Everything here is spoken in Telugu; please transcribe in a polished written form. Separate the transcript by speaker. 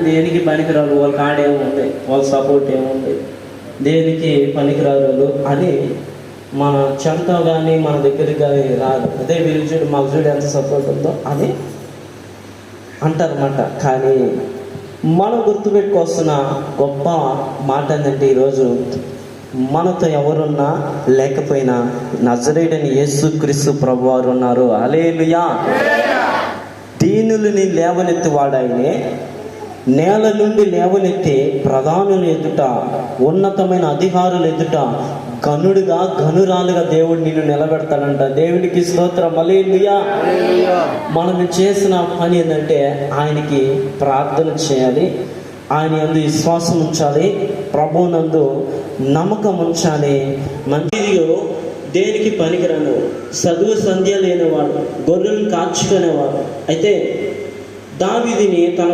Speaker 1: దేనికి పనికిరారు, వాళ్ళ కాడేముంది, వాళ్ళ సపోర్ట్ ఏముంది, దేనికి పనికిరారు వాళ్ళు అని మన చెంత కానీ మన దగ్గరికి కానీ రాదు. అదే వీళ్ళు చూడు, మాకు చూడు ఎంత సపోర్ట్ ఉందో అని అంటారన్నమాట. కానీ మనం గుర్తుపెట్టుకొస్తున్న గొప్ప మాట ఏంటంటే, ఈరోజు మనతో ఎవరున్నా లేకపోయినా నజరేయుడైన యేసుక్రీస్తు ప్రభువారు ఉన్నారు. హల్లెలూయా. దీనులని లేవనెత్తివాడాయనే, నేల నుండి లేవనెత్తి ప్రధానుల ఎదుట, ఉన్నతమైన అధికారుల ఎదుట గనురాలుగా దేవుడు నిన్ను నిలబెడతాడంట. దేవునికి స్తోత్రం. హల్లెలూయా. మనం చేసిన పని ఏంటంటే ఆయనకి ప్రార్థన చేయాలి, ఆయన యందు విశ్వాసం ఉంచాలి, ప్రభువునందు నమ్మకం ఉంచాలి. మంచిదిగో దేనికి పనికిరాను, చదువు సంధ్య లేనివాడు, గొర్రెలను కాచుకునేవాడు. అయితే దావీదుని తన